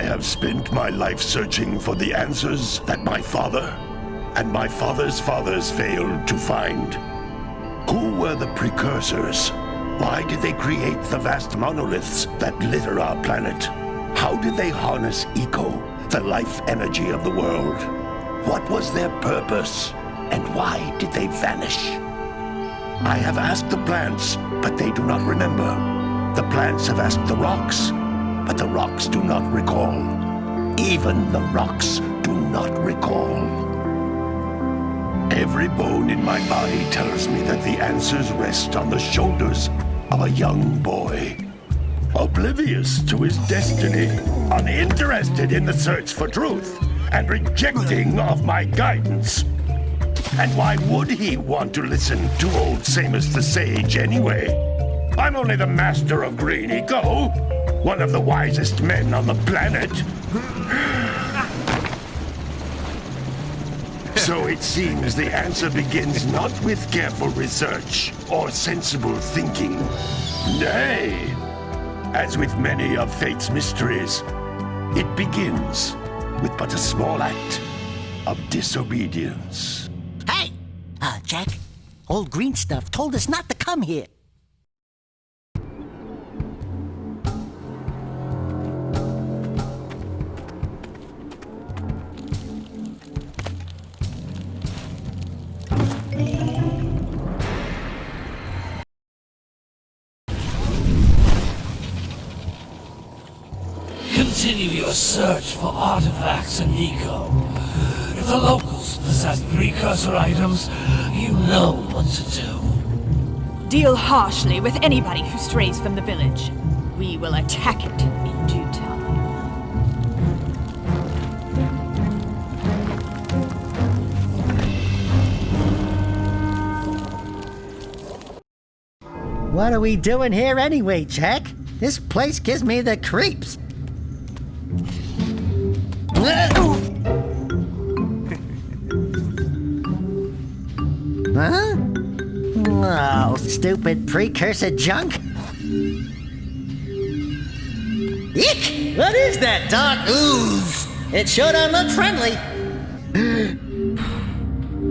have spent my life searching for the answers that my father and my father's fathers failed to find. Who were the precursors? Why did they create the vast monoliths that litter our planet? How did they harness eco, the life energy of the world? What was their purpose? And why did they vanish? I have asked the plants, but they do not remember. The plants have asked the rocks, but the rocks do not recall. Even the rocks do not recall. Every bone in my body tells me that the answers rest on the shoulders of a young boy. Oblivious to his destiny, uninterested in the search for truth, and rejecting of my guidance. And why would he want to listen to old Samus the Sage anyway? I'm only the master of green eco, one of the wisest men on the planet. So it seems the answer begins not with careful research or sensible thinking. Nay, as with many of fate's mysteries, it begins with but a small act of disobedience. Hey! Jack, old green stuff told us not to come here. Continue your search for artifacts and eco. If the locals possess precursor items, you know what to do. Deal harshly with anybody who strays from the village. We will attack it in due time. What are we doing here anyway, Jack? This place gives me the creeps. Huh? Oh, stupid precursor junk. Eek! What is that dark ooze? It sure don't look friendly.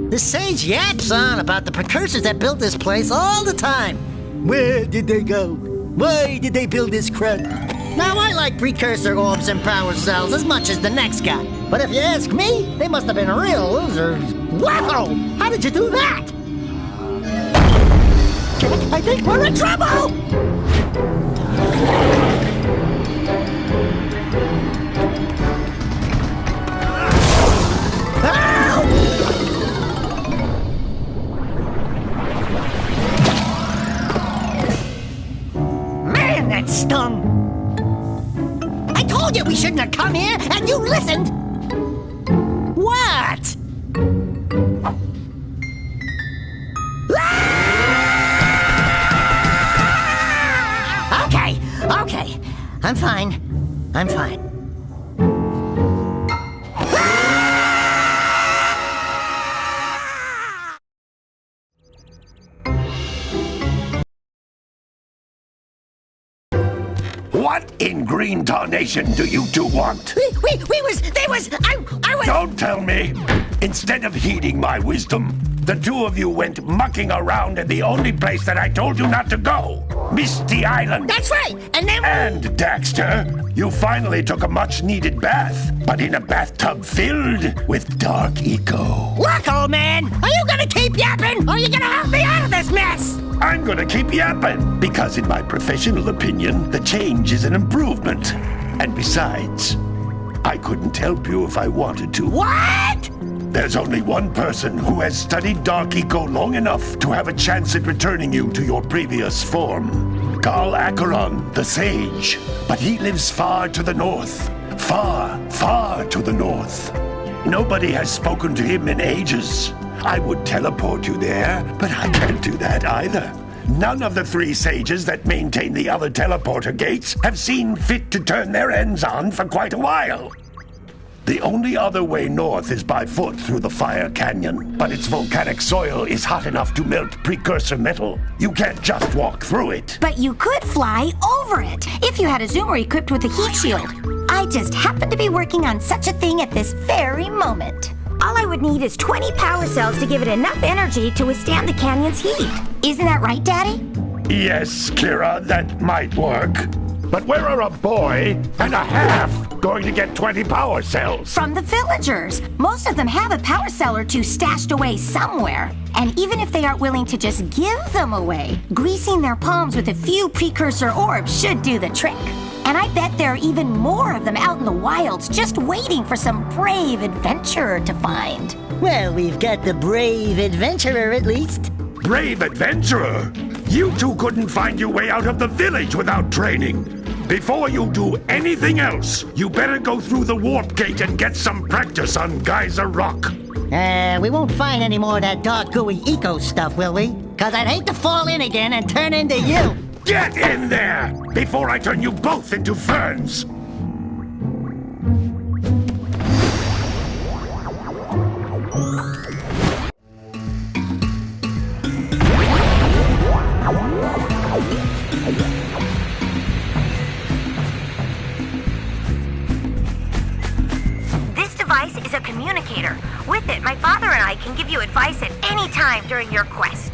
The sage yaps on about the precursors that built this place all the time. Where did they go? Why did they build this crud? Now, I like precursor orbs and power cells as much as the next guy. But if you ask me, they must have been real losers. Wow! How did you do that? Jack, I think we're in trouble! Man, that stung! I told you we shouldn't have come here, and you listened! What? Okay. I'm fine. What in green tarnation do you two want? I was... Don't tell me! Instead of heeding my wisdom, the two of you went mucking around in the only place that I told you not to go! Misty Island! That's right! And then... And, Daxter, you finally took a much-needed bath, but in a bathtub filled with dark eco. Look, old man! Are you gonna keep yapping, or are you gonna help me out of this mess? I'm gonna keep yapping, because in my professional opinion, the change is an improvement. And besides, I couldn't help you if I wanted to. What? There's only one person who has studied dark eco long enough to have a chance at returning you to your previous form. Carl Acheron, the Sage. But he lives far to the north. Far to the north. Nobody has spoken to him in ages. I would teleport you there, but I can't do that either. None of the three sages that maintain the other teleporter gates have seen fit to turn their ends on for quite a while. The only other way north is by foot through the Fire Canyon, but its volcanic soil is hot enough to melt precursor metal. You can't just walk through it. But you could fly over it, if you had a zoomer equipped with a heat shield. I just happen to be working on such a thing at this very moment. All I would need is 20 power cells to give it enough energy to withstand the canyon's heat. Isn't that right, Daddy? Yes, Kira, that might work. But where are a boy and a half going to get 20 power cells? From the villagers. Most of them have a power cell or two stashed away somewhere. And even if they aren't willing to just give them away, greasing their palms with a few precursor orbs should do the trick. And I bet there are even more of them out in the wilds just waiting for some brave adventurer to find. Well, we've got the brave adventurer at least. Brave adventurer? You two couldn't find your way out of the village without training. Before you do anything else, you better go through the warp gate and get some practice on Geyser Rock. We won't find any more of that dark gooey eco stuff, will we? 'Cause I'd hate to fall in again and turn into you. Get in there before I turn you both into ferns. This device is a communicator. With it, my father and I can give you advice at any time during your quest.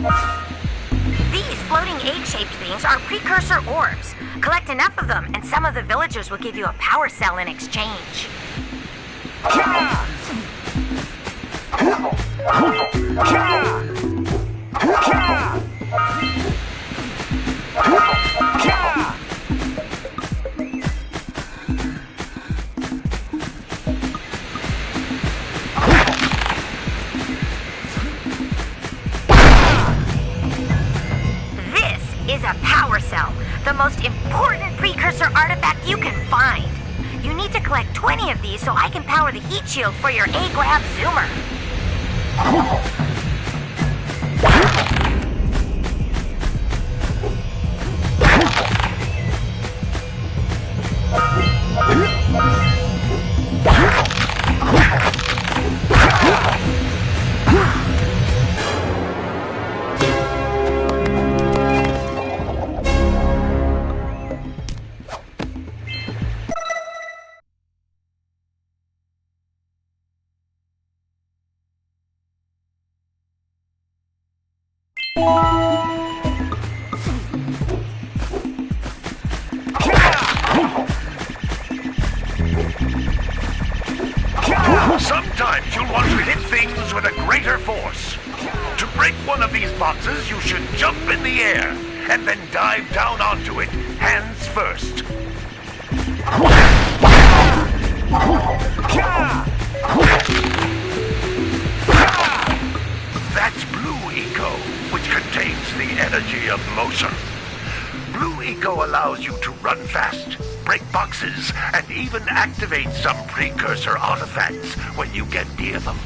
These floating egg-shaped things are precursor orbs. Collect enough of them, and some of the villagers will give you a power cell in exchange. Is a power cell, the most important precursor artifact you can find. You need to collect 20 of these so I can power the heat shield for your A-Grab Zoomer. Sometimes you'll want to hit things with a greater force. To break one of these boxes, you should jump in the air and then dive down onto it, hands first. That's Blue Eco, which contains the energy of motion. Blue Eco allows you to run fast, break boxes, and even activate some precursor artifacts when you get near them.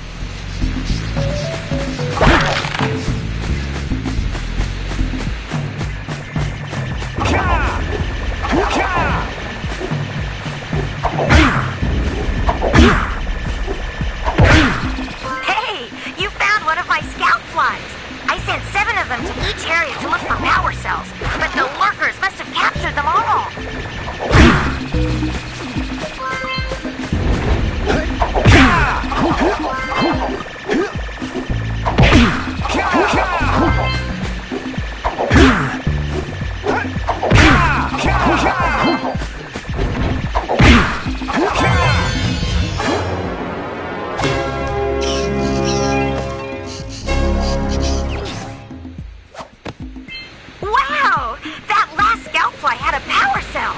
Hey, you found one of my scout flies. I sent 7 of them to each area to look for power cells, but the lurkers must have captured them all. Wow! That last scout fly had a power cell.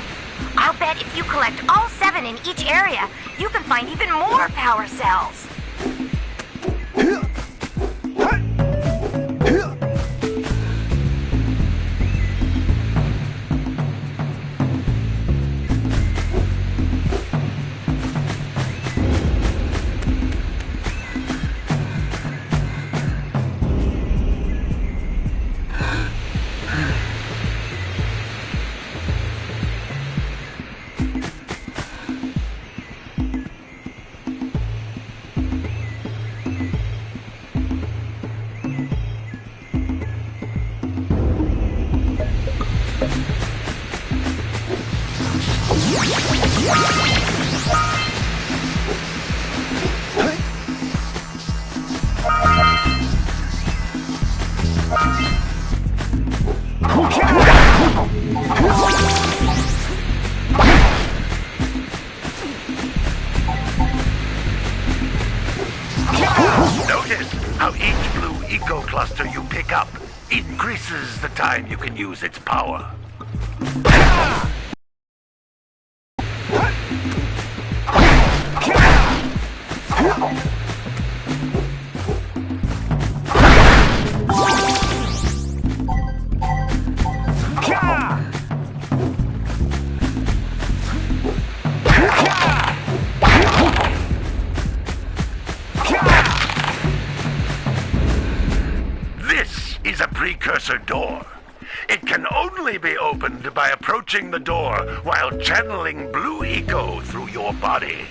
I'll bet if you collect all 7 in each area, you can find even more power cells. Notice how each Blue Eco cluster you pick up increases the time you can use its power. This is a precursor door. It can only be opened by approaching the door while channeling Blue Eco through your body.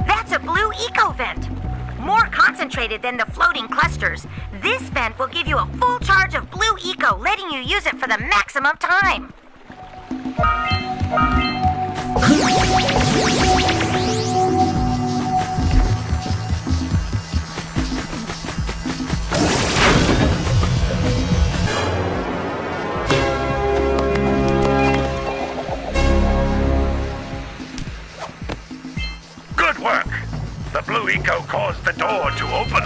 That's a Blue Eco vent. More concentrated than the floating clusters, this vent will give you a full charge of Blue Eco, letting you use it for the maximum time. eco caused the door to open.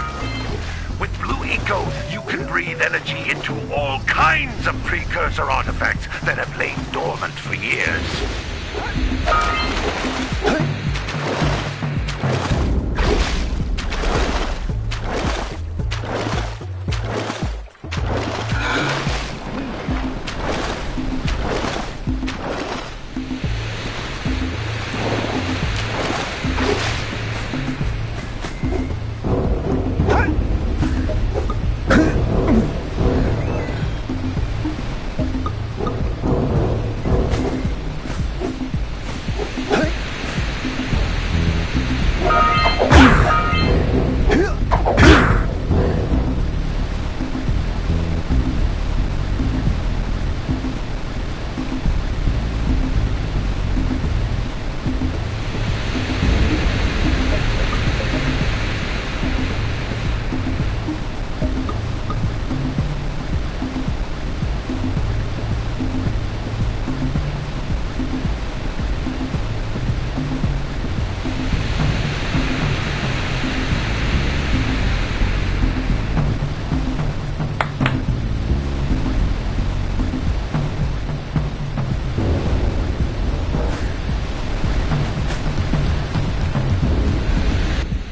With blue eco, you can breathe energy into all kinds of precursor artifacts that have lain dormant for years.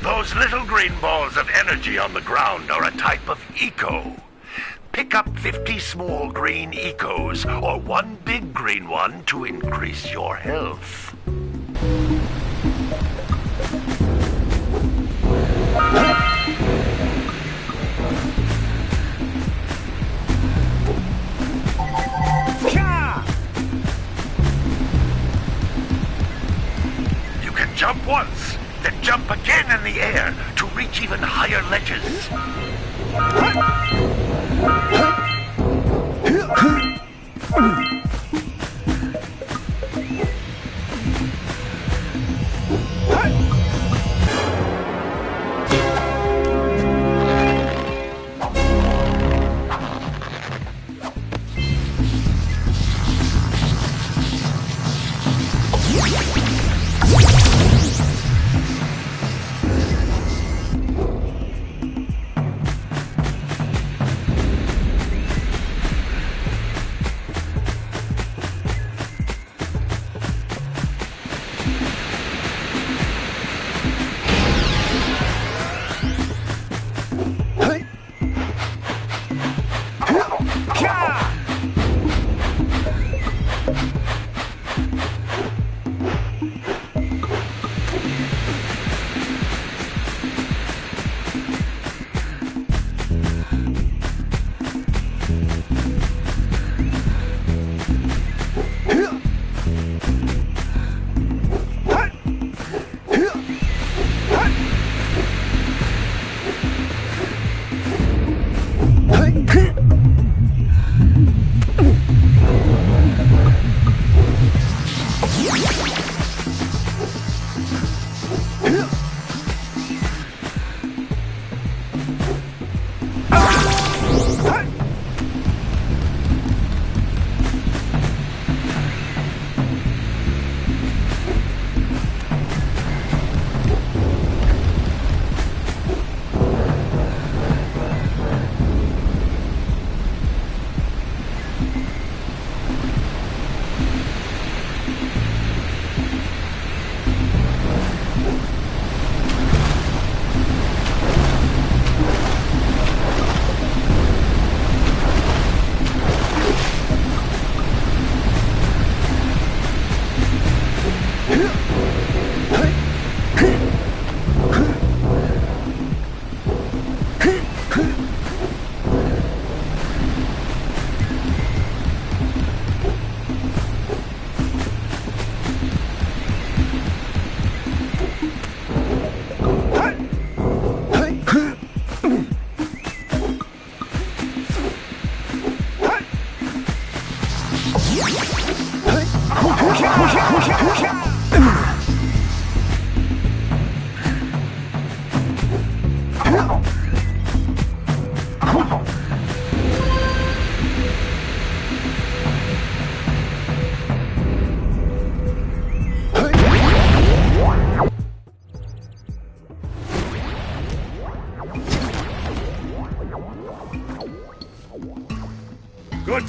Those little green balls of energy on the ground are a type of eco. Pick up 50 small green ecos or one big green one to increase your health. You can jump once, then jump again in the air to reach even higher ledges.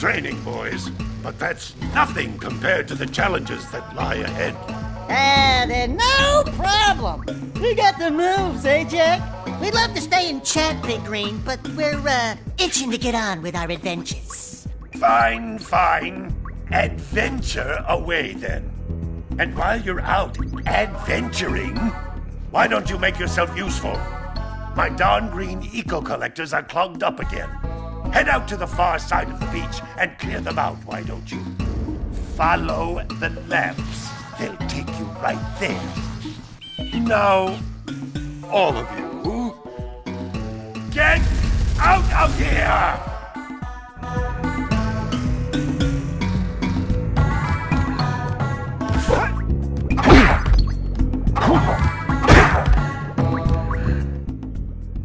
training, boys, but that's nothing compared to the challenges that lie ahead. Then no problem. We got the moves, eh, Jack? We'd love to stay and chat, Big Green, but we're, itching to get on with our adventures. Fine, fine. Adventure away, then. And while you're out adventuring, why don't you make yourself useful? My darn green eco-collectors are clogged up again. Head out to the far side of the beach and clear them out, why don't you? Follow the lamps. They'll take you right there. Now, all of you, get out of here!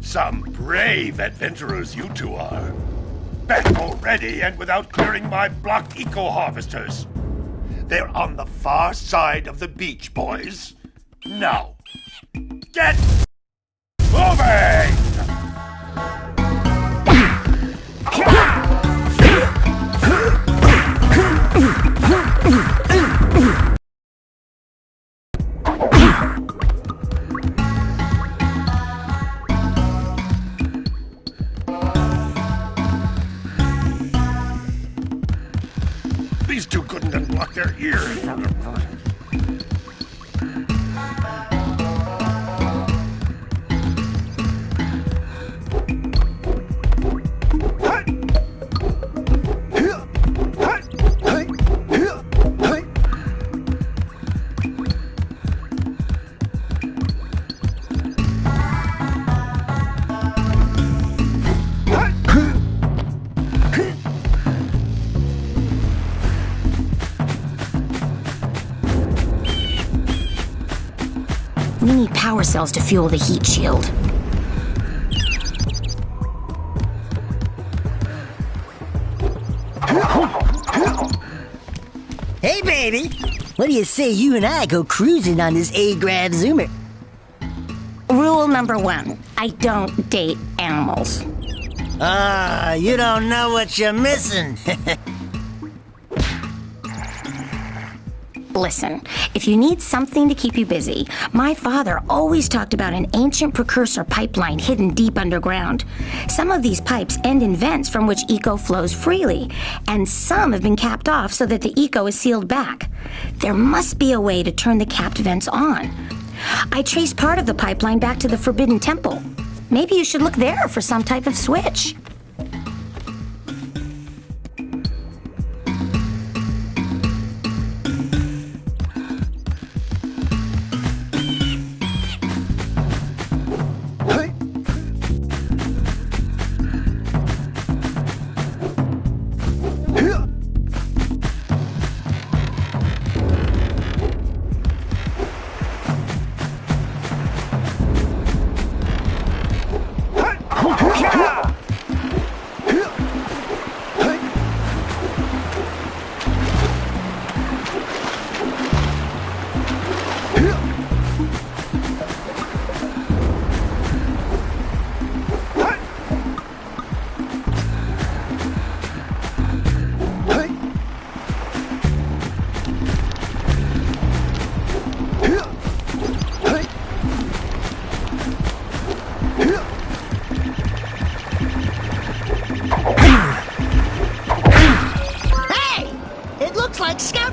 Some brave adventurers you two are. Back already and without clearing my blocked eco-harvesters. They're on the far side of the beach, boys. Now, get moving! These two couldn't unblock their ears. We need power cells to fuel the heat shield. Hey, baby! What do you say you and I go cruising on this A-Grav Zoomer? Rule number 1, I don't date animals. You don't know what you're missing. Listen, if you need something to keep you busy, my father always talked about an ancient precursor pipeline hidden deep underground. Some of these pipes end in vents from which eco flows freely, and some have been capped off so that the eco is sealed back. There must be a way to turn the capped vents on. I traced part of the pipeline back to the Forbidden Temple. Maybe you should look there for some type of switch.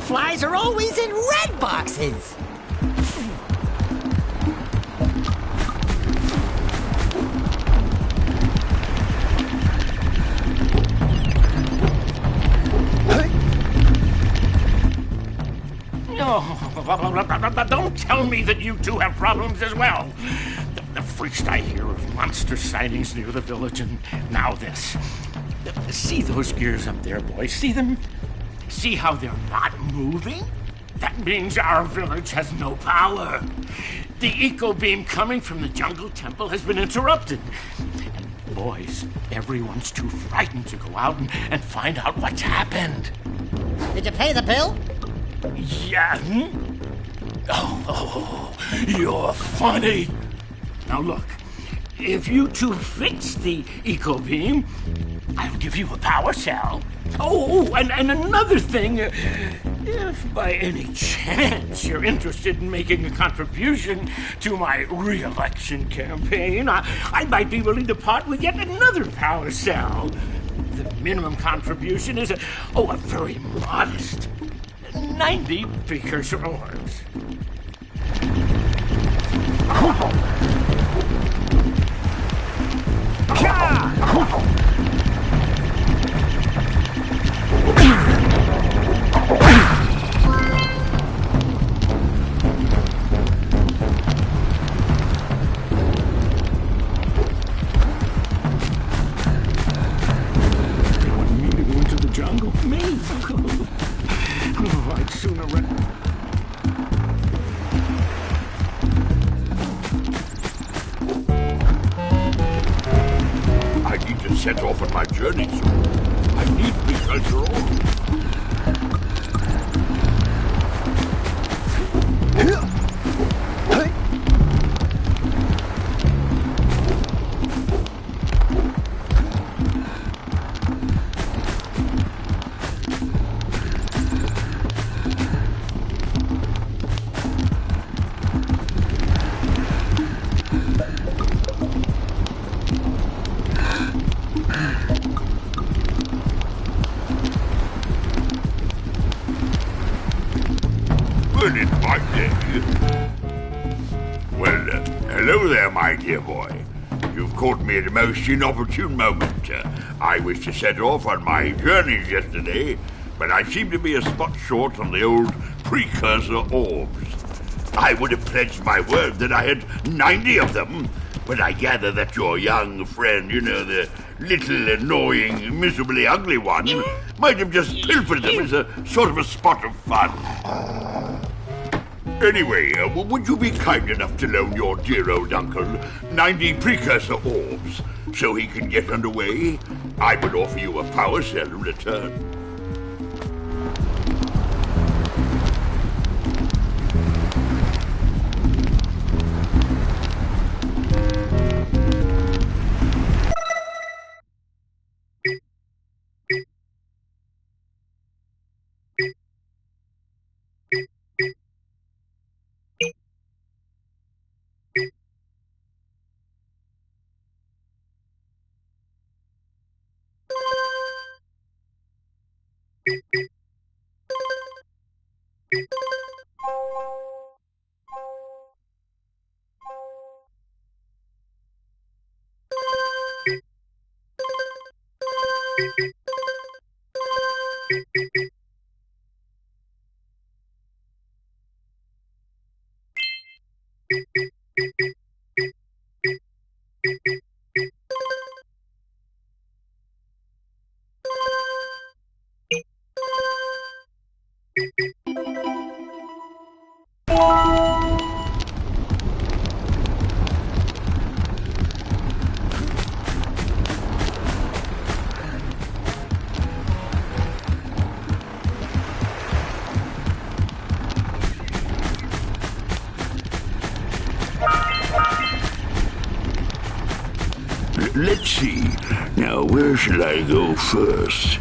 Flies are always in red boxes. No, don't tell me that you two have problems as well. The first I hear of monster sightings near the village, and now this. See those gears up there, boys? See them? See how they're not moving? That means our village has no power. The eco beam coming from the jungle temple has been interrupted. And boys, everyone's too frightened to go out and find out what's happened. Did you pay the bill? Yeah. Oh, you're funny. Now look, if you two fix the eco beam, I'll give you a power cell. Oh, and another thing. If by any chance you're interested in making a contribution to my re-election campaign, I might be willing to part with yet another power cell. The minimum contribution is a very modest 90 precursor orbs. I'd sooner run. I need to set off on my journey soon. I need precursor orbs. Hello there, my dear boy. You've caught me at a most inopportune moment. I was to set off on my journeys yesterday, but I seem to be a spot short on the old precursor orbs. I would have pledged my word that I had 90 of them, but I gather that your young friend, the little annoying, miserably ugly one, might have just pilfered them as a sort of a spot of fun. Anyway, would you be kind enough to loan your dear old uncle 90 precursor orbs so he can get underway? I would offer you a power cell in return. Let's see. Now, where shall I go first?